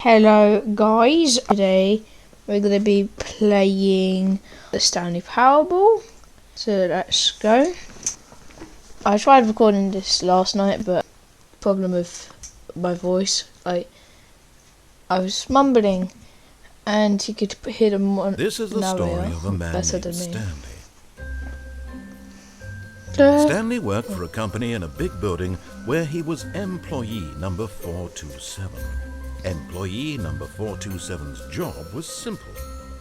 Hello guys, today we're going to be playing the Stanley Powerball, so let's go. I tried recording this last night, but problem with my voice, I was mumbling and you could hear the This is the story of a man named Stanley. Stanley worked for a company in a big building where he was employee number 427. Employee number 427's job was simple.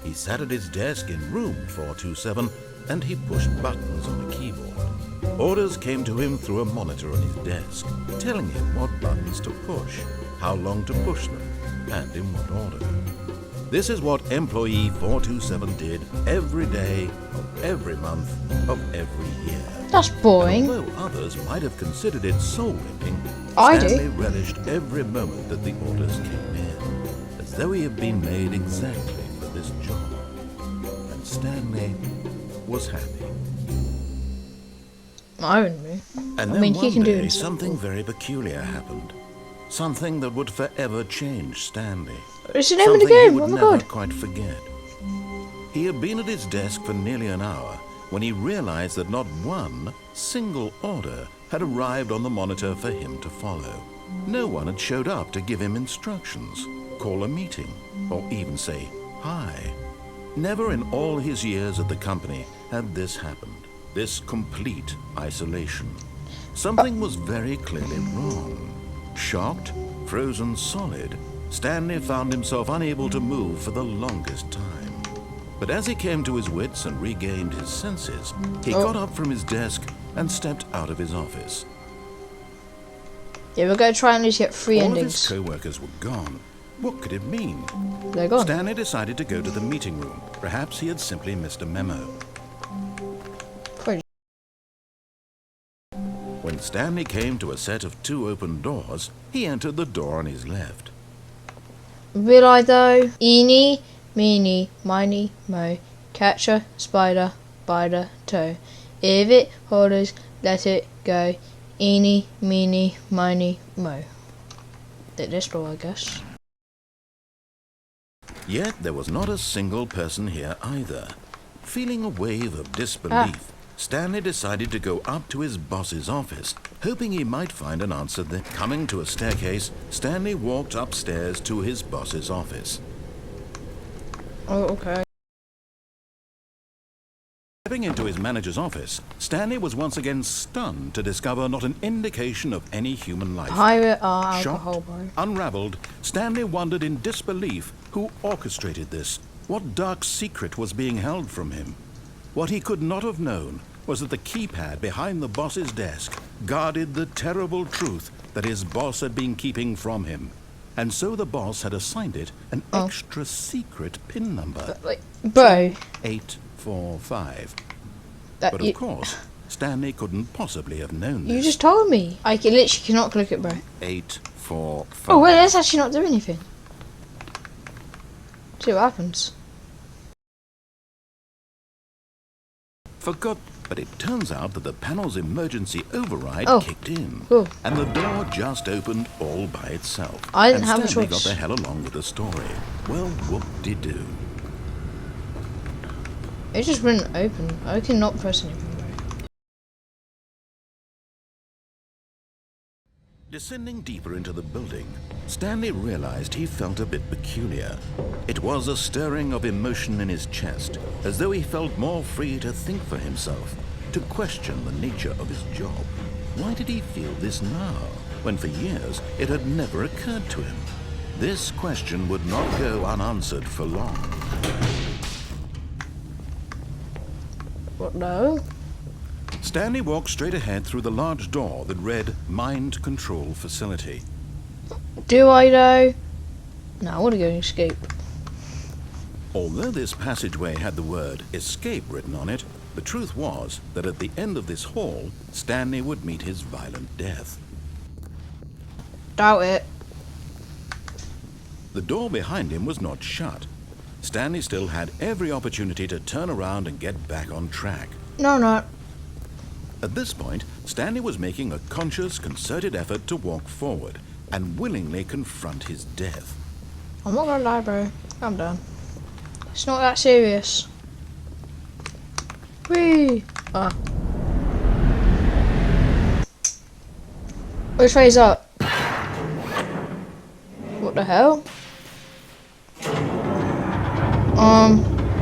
He sat at his desk in room 427 and he pushed buttons on a keyboard. Orders came to him through a monitor on his desk, telling him what buttons to push, how long to push them, and in what order. This is what employee 427 did every day of every month of every year. That's boring. And although others might have considered it soul-rending, Stanley relished every moment that the orders came in, as though he had been made exactly for this job. And Stanley was happy. I wouldn't be. And then one day, something very peculiar happened. Something that would forever change Stanley. It's the name of the game. Oh my God! Something he would never quite forget. He had been at his desk for nearly an hour when he realized that not one single order had arrived on the monitor for him to follow. No one had showed up to give him instructions, call a meeting, or even say hi. Never in all his years at the company had this happened, this complete isolation. Something was very clearly wrong. Shocked, frozen solid, Stanley found himself unable to move for the longest time. But as he came to his wits and regained his senses, he got up from his desk and stepped out of his office. Yeah, we're going to try and at least get 3 endings. All of his co-workers were gone. What could it mean? They're gone. Stanley decided to go to the meeting room. Perhaps he had simply missed a memo. When Stanley came to a set of 2 open doors, he entered the door on his left. Will I though? Eeny, meeny, miny, mo. Catch a spider by the toe. If it holders, let it go. Eeny, meeny, miny, mo. This door, I guess. Yet there was not a single person here either. Feeling a wave of disbelief, Stanley decided to go up to his boss's office, hoping he might find an answer there. Coming to a staircase, Stanley walked upstairs to his boss's office. Oh, okay. Stepping into his manager's office, Stanley was once again stunned to discover not an indication of any human life. Pirate alcohol, Shocked, bro. unraveled, Stanley wondered in disbelief who orchestrated this, what dark secret was being held from him. What he could not have known was that the keypad behind the boss's desk guarded the terrible truth that his boss had been keeping from him. And so the boss had assigned it an extra secret PIN number. Bro. 845. But of course, Stanley couldn't possibly have known this. You just told me. I literally cannot click it, bro. 845. Oh, wait, let's actually not do anything. See what happens. Forgot, but it turns out that the panel's emergency override kicked in, and the door just opened all by itself. I didn't have a Stanley choice. got the hell along with the story. Well, whoop-de-doo. It just wouldn't open. I cannot press anything, bro. Descending deeper into the building, Stanley realized he felt a bit peculiar. It was a stirring of emotion in his chest, as though he felt more free to think for himself, to question the nature of his job. Why did he feel this now, when for years it had never occurred to him? This question would not go unanswered for long. What, no? Stanley walked straight ahead through the large door that read Mind Control Facility. Do I though? No, I want to go and escape. Although this passageway had the word escape written on it, the truth was that at the end of this hall, Stanley would meet his violent death. Doubt it. The door behind him was not shut. Stanley still had every opportunity to turn around and get back on track. No, not. At this point, Stanley was making a conscious, concerted effort to walk forward and willingly confront his death. I'm not gonna lie, bro. I'm done. It's not that serious. Whee! Ah. Which way is up? What the hell?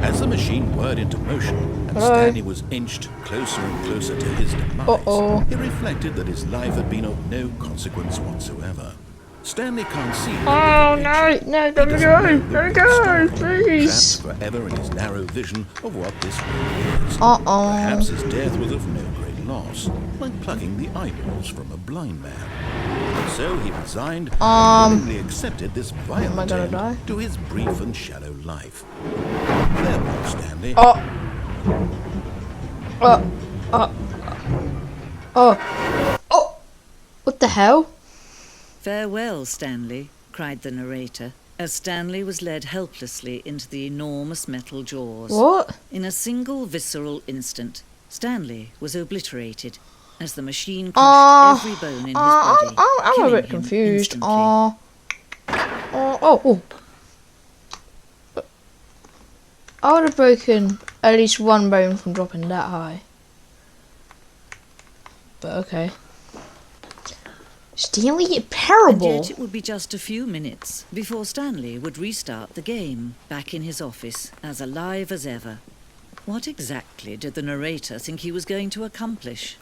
As the machine whirred into motion and Hello? Stanley was inched closer and closer to his demise, Uh-oh. he reflected that his life had been of no consequence whatsoever. Stanley can't see. Oh no, no, don't go, please. Trapped forever in his narrow vision of what this world is. Uh-oh. Perhaps his death was of no great loss, like plucking the eyeballs from a blind man. So he resigned and willingly accepted this violent I gonna end die? to his brief and shallow life. Farewell, Stanley. Oh. What the hell? Farewell, Stanley, cried the narrator, as Stanley was led helplessly into the enormous metal jaws. What? In a single visceral instant, Stanley was obliterated as the machine crushed every bone in his body. I'm a killing bit him confused. instantly. I would have broken at least one bone from dropping that high. But okay. Stanley, you're And terrible. yet it would be just a few minutes before Stanley would restart the game, back in his office, as alive as ever. What exactly did the narrator think he was going to accomplish?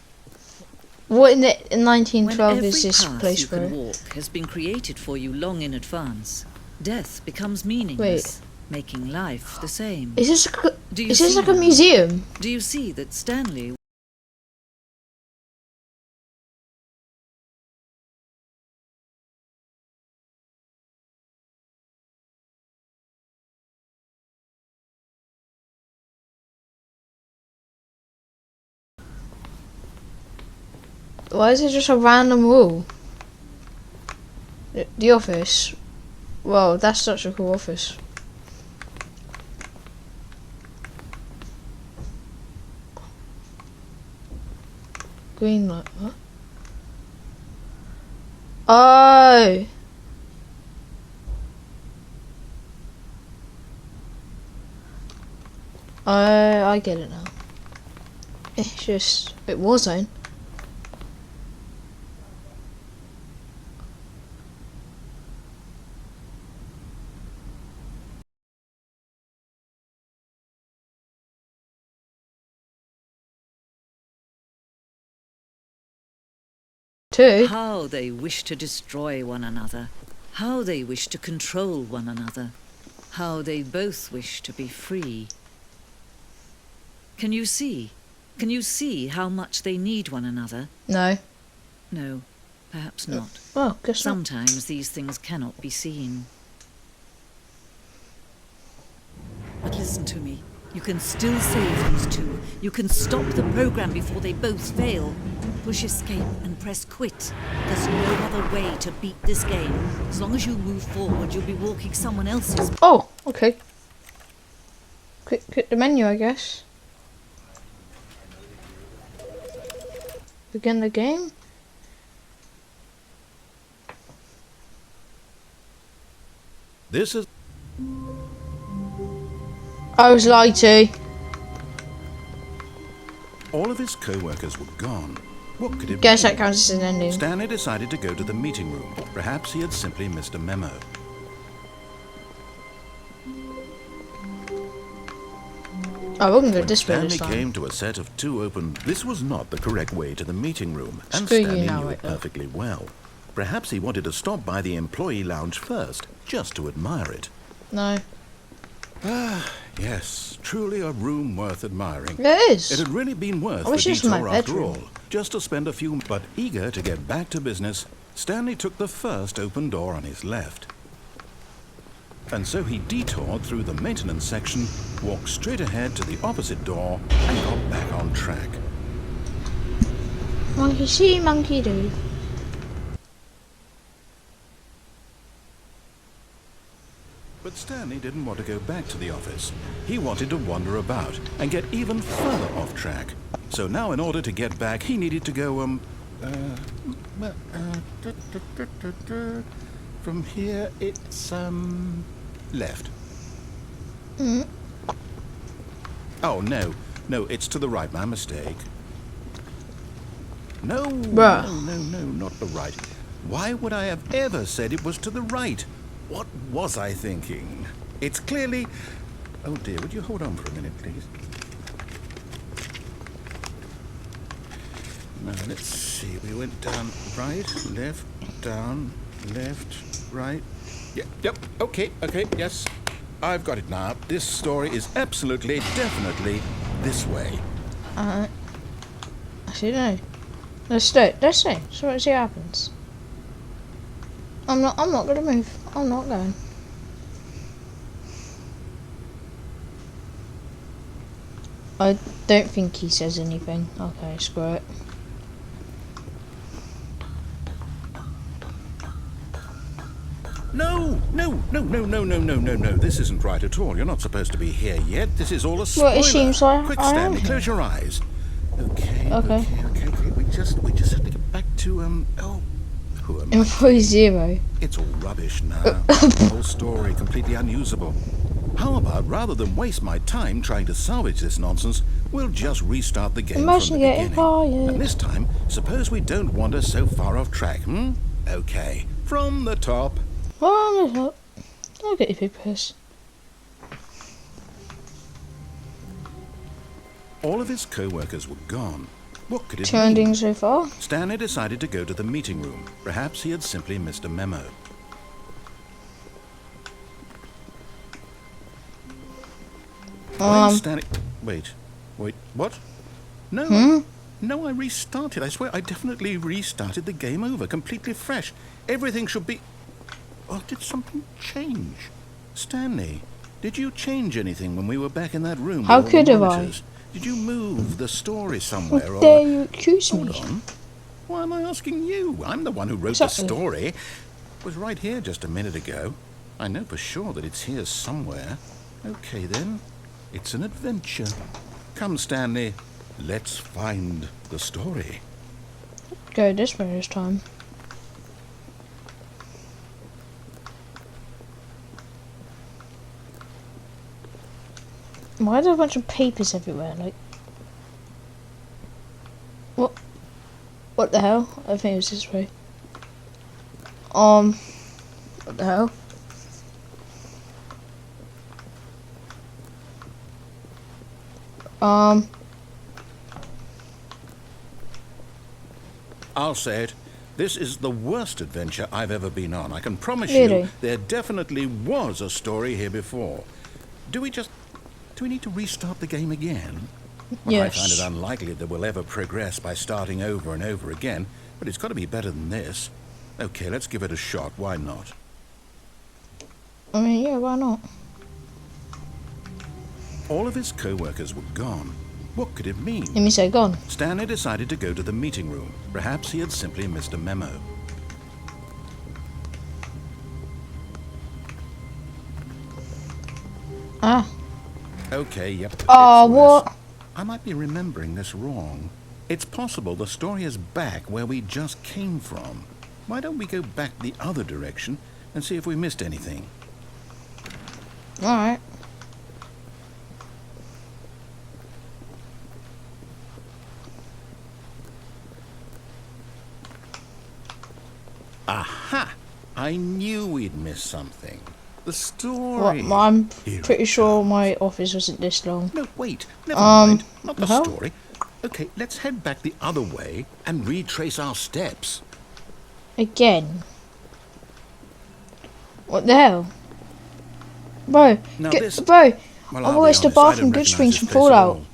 What in 1912 When every is this path place, you can bro? walk has been created for you long in advance, death becomes meaningless, making life the same. Is this Do you is this see like a now? museum? Do you see that Stanley Why is it just a random wall? The office. Well, that's such a cool office. Green light, what? Oh! I get it now. It's just a bit Warzone. Two. How they wish to destroy one another. How they wish to control one another. How they both wish to be free. Can you see? Can you see how much they need one another? No. No, perhaps not. Well, guess not. Sometimes these things cannot be seen. But listen to me. You can still save these two. You can stop the program before they both fail. Push escape and press quit. There's no other way to beat this game. As long as you move forward, you'll be walking someone else's. Oh, okay. Click the menu, I guess. Begin the game. This is I was lied to. all of his co-workers were gone. What could it Guess be? that counts as an ending. Stanley decided to go to the meeting room. Perhaps he had simply missed a memo. Oh, we're gonna go When this way Stanley this time. came to a set of two open... This was not the correct way to the meeting room, and Screw you Stanley now, knew right it there. perfectly well. Perhaps he wanted to stop by the employee lounge first, just to admire it. No. Yes, truly a room worth admiring. It is. It had really been worth I wish the this was my detour after bedroom. all, just to spend a few... But eager to get back to business, Stanley took the first open door on his left. And so he detoured through the maintenance section, walked straight ahead to the opposite door, and got back on track. Monkey see, monkey do. But Stanley didn't want to go back to the office. He wanted to wander about and get even further off track. So now in order to get back, he needed to go, From here, it's, left. Mm. Oh, no. No, it's to the right. My mistake. No, Bruh. no, not the right. Why would I have ever said it was to the right? What was I thinking? It's clearly... Oh, dear, would you hold on for a minute, please? Now, let's see. We went down, right, left, down, left, right. Yep, okay, yes. I've got it now. This story is absolutely, definitely this way. Actually, no. Let's do it. Let's see. So let's see what happens. I'm not gonna move. I'm not going. I don't think he says anything. Okay, screw it. No. This isn't right at all. You're not supposed to be here yet. This is all a spoiler. Well, it seems like Quick, I am Stanley, here. close your eyes. Okay. Okay. We just have to get back to, who am I? Employee 0. It's all rubbish now. The whole story completely unusable. How about, rather than waste my time trying to salvage this nonsense, we'll just restart the game Imagine from the getting beginning. fired. And this time, suppose we don't wander so far off track, Okay, from the top. Well, I'll get your papers. All of his co-workers were gone. What could it Two mean? endings so far. Stanley decided to go to the meeting room. Perhaps he had simply missed a memo. When Stanley... Wait, what? No, no, I restarted. I swear I definitely restarted the game over, completely fresh. Everything should be... Oh, did something change? Stanley, did you change anything when we were back in that room? How with all could the have I? monitors? Did you move the story somewhere? How or... dare you accuse me? Hold on. Why am I asking you? I'm the one who wrote Exactly. the story. It was right here just a minute ago. I know for sure that it's here somewhere. Okay, then. It's an adventure. Come, Stanley. Let's find the story. Go this way this time. Why are there a bunch of papers everywhere? Like, what? What the hell? I think it was this way. What the hell? I'll say it. This is the worst adventure I've ever been on. I can promise Really? you there definitely was a story here before. Do we need to restart the game again? Well, Yes. I find it unlikely that we'll ever progress by starting over and over again, but it's got to be better than this. Okay, let's give it a shot. Why not? I mean, yeah, why not? All of his co-workers were gone. What could it mean? Let me say gone. Stanley decided to go to the meeting room. Perhaps he had simply missed a memo. Ah. Okay, yep. Oh, it's worse. what? I might be remembering this wrong. It's possible the story is back where we just came from. Why don't we go back the other direction and see if we missed anything? Alright. Aha! I knew we'd missed something. The story. What? I'm Here pretty it sure comes. my office wasn't this long. No, wait. Never mind. Not the the hell? story. Okay, let's head back the other way and retrace our steps. Again. What the hell? Bro, Now get, this- bro, Well, I've I'll always be the honest, I bathroom don't good recognise springs this from place at Fallout. all.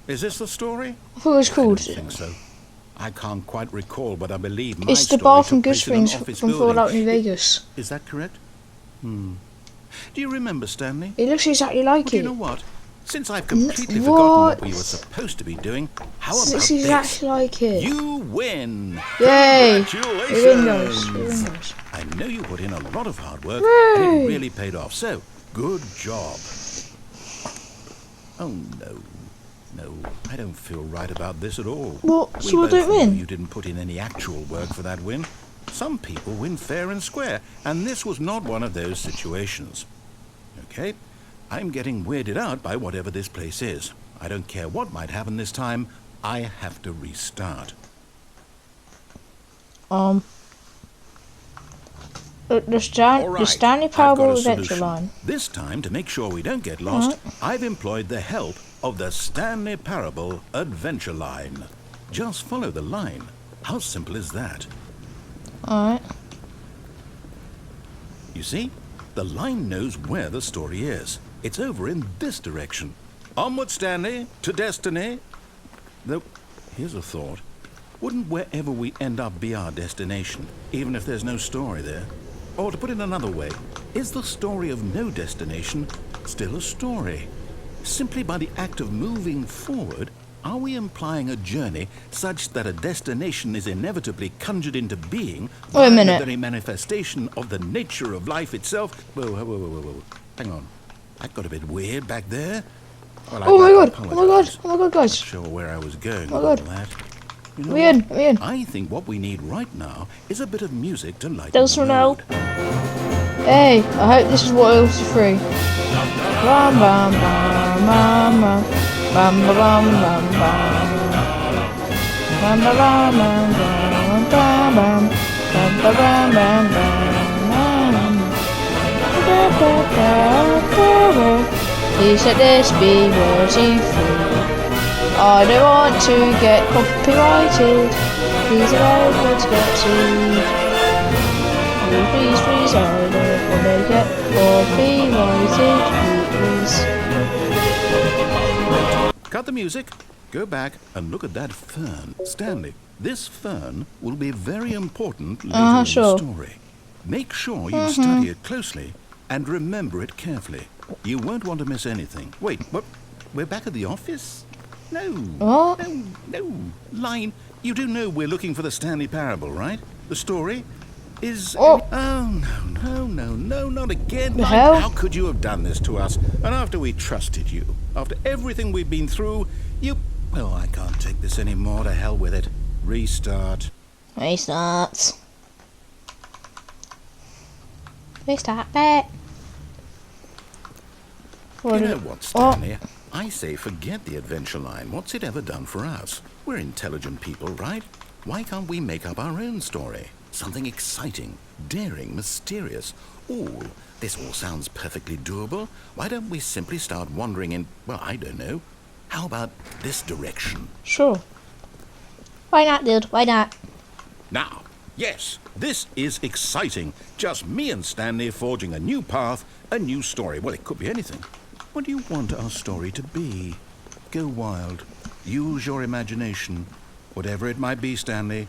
Is this the story? I thought it was I called. don't think so. I can't quite recall, but I believe my It's the story bathroom took good place in an springs office from building. Fallout New Vegas. Is that correct? Do you remember, Stanley? It looks exactly like Do you it. know what? Since I've completely what? forgotten what we were supposed to be doing, how It about looks this? exactly like it. You win! Yay! Congratulations! Windows. Windows. I know you put in a lot of hard work, and Hooray! it really paid off. So, good job. Oh no, I don't feel right about this at all. What? We So I both don't know win? you didn't put in any actual work for that win. Some people win fair and square, and this was not one of those situations. Okay, I'm getting weirded out by whatever this place is. I don't care what might happen this time. I have to restart. The Stanley I've got Parable a Adventure solution. line. This time, to make sure we don't get lost, I've employed the help of the Stanley Parable Adventure Line. Just follow the line. How simple is that? Alright. You see? The line knows where the story is. It's over in this direction. Onward, Stanley, to destiny. Though, here's a thought. Wouldn't wherever we end up be our destination, even if there's no story there? Or to put it another way, is the story of no destination still a story? Simply by the act of moving forward, are we implying a journey such that a destination is inevitably conjured into being Wait a by minute. the very manifestation of the nature of life itself? Whoa. Hang on. That got a bit weird back there. Well, Oh my I'd like god, to oh my god, apologize. oh my god, guys. Not sure where I was going Oh with my all God. that. You know We in, what? we in. I think what we need right now is a bit of music to lighten Thanks the for now. mood. Hey, I hope this is what else is free. Bam bam bam bam bam bam bam bam bam bam bam bam bam bam bam bam bam bam. Please let this be royalty free. I don't want to get copyrighted. Please allow me to get sued. Please, I don't want to get copyrighted, please. Cut the music. Go back and look at that fern. Stanley, this fern will be very important later in Sure. the story. Make sure you study it closely and remember it carefully. You won't want to miss anything. Wait, what? We're back at the office? No. What? No. Line, you do know we're looking for the Stanley Parable, right? The story is... Oh. No, not again. The Line, hell? how could you have done this to us? And after we trusted you, after everything we've been through, you... Well, I can't take this anymore. To hell with it. Restart. Restart back. You know what, Stanley? I say forget the adventure line. What's it ever done for us? We're intelligent people, right? Why can't we make up our own story? Something exciting, daring, mysterious. Ooh, this all sounds perfectly doable. Why don't we simply start wandering in, well, I don't know. How about this direction? Sure. Why not, dude? Why not? Now, yes, this is exciting. Just me and Stanley forging a new path, a new story. Well, it could be anything. What do you want our story to be? Go wild. Use your imagination. Whatever it might be, Stanley,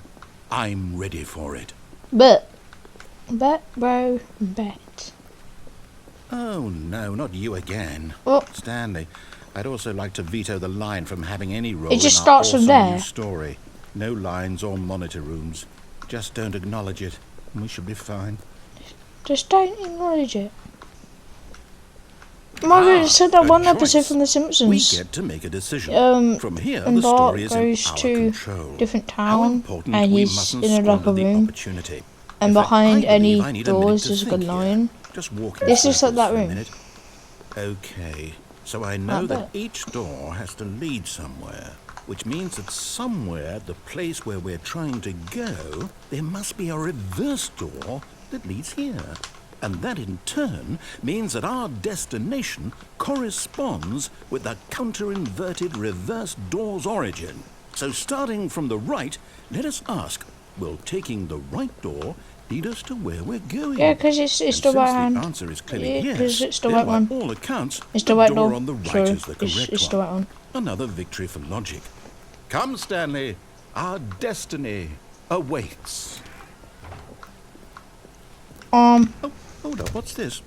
I'm ready for it. Bet, bro, bet. Oh, no, not you again. Oh. Stanley, I'd also like to veto the line from having any role It just in our starts from awesome there. new story. No lines or monitor rooms. Just don't acknowledge it, and we should be fine. Just don't acknowledge it. Margaret said that good one choice. episode from The We Simpsons. get to make a decision. From here, and the Bart story is in goes our to control. different How town, important and we he's mustn't in a squander locker the room, opportunity. and In fact, behind I any believe I need a minute doors to there's a think good here. line. Just walking This looks like circles that for a room. minute. Okay, so I know Not that bad. each door has to lead somewhere, which means that somewhere, the place where we're trying to go, there must be a reverse door that leads here. And that in turn means that our destination corresponds with the counter-inverted reverse door's origin. So starting from the right, let us ask, will taking the right door lead us to where we're going? Yeah, because it's And the since right hand. the answer is clearly Yeah, yes, 'cause it's the then right by one. all accounts, It's the right door. on the right Sorry, is the correct it's one. the right one. Another victory for logic. Come, Stanley, our destiny awaits. Oh, hold up, what's this?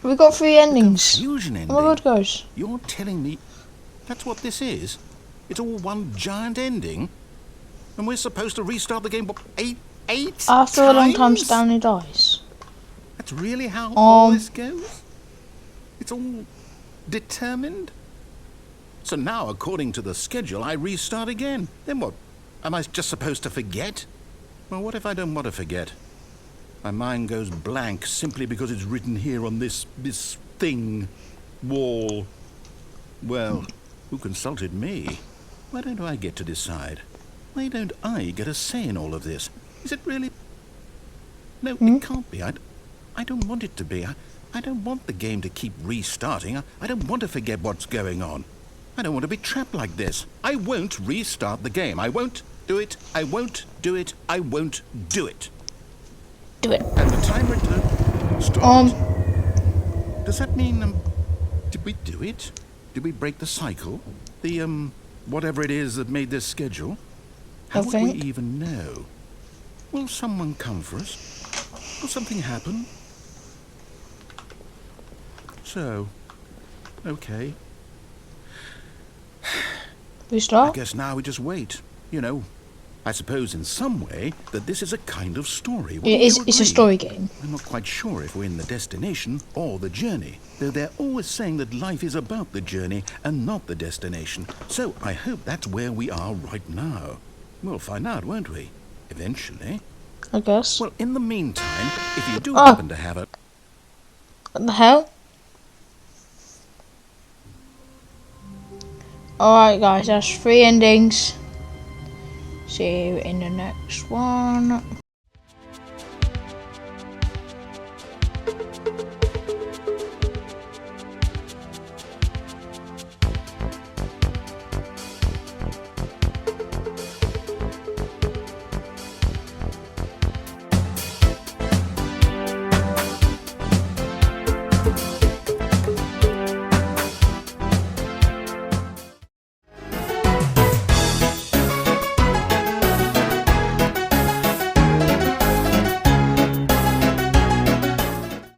We got 3 endings. Fusion ending. Oh my god, guys. You're telling me that's what this is? It's all one giant ending? And we're supposed to restart the game, what, eight After a long time, times? Stanley dies. That's really how all this goes? It's all determined? So now, according to the schedule, I restart again. Then what? Am I just supposed to forget? Well, what if I don't want to forget? My mind goes blank simply because it's written here on this thing, wall. Well, who consulted me? Why don't I get to decide? Why don't I get a say in all of this? Is it really? No, it can't be. I don't want it to be. I don't want the game to keep restarting. I don't want to forget what's going on. I don't want to be trapped like this. I won't restart the game. I won't do it. I won't do it. I won't do it. Do it. And the timer stopped. Does that mean, did we do it? Did we break the cycle? The, whatever it is that made this schedule? How would we even know? Will someone come for us? Will something happen? So, okay. We start? I guess now we just wait. You know, I suppose in some way that this is a kind of story. It's a story game. I'm not quite sure if we're in the destination or the journey, though they're always saying that life is about the journey and not the destination. So I hope that's where we are right now. We'll find out, won't we? Eventually. I guess. Well, in the meantime, if you do happen to have a... What the hell? Alright guys, that's 3 endings. See you in the next one.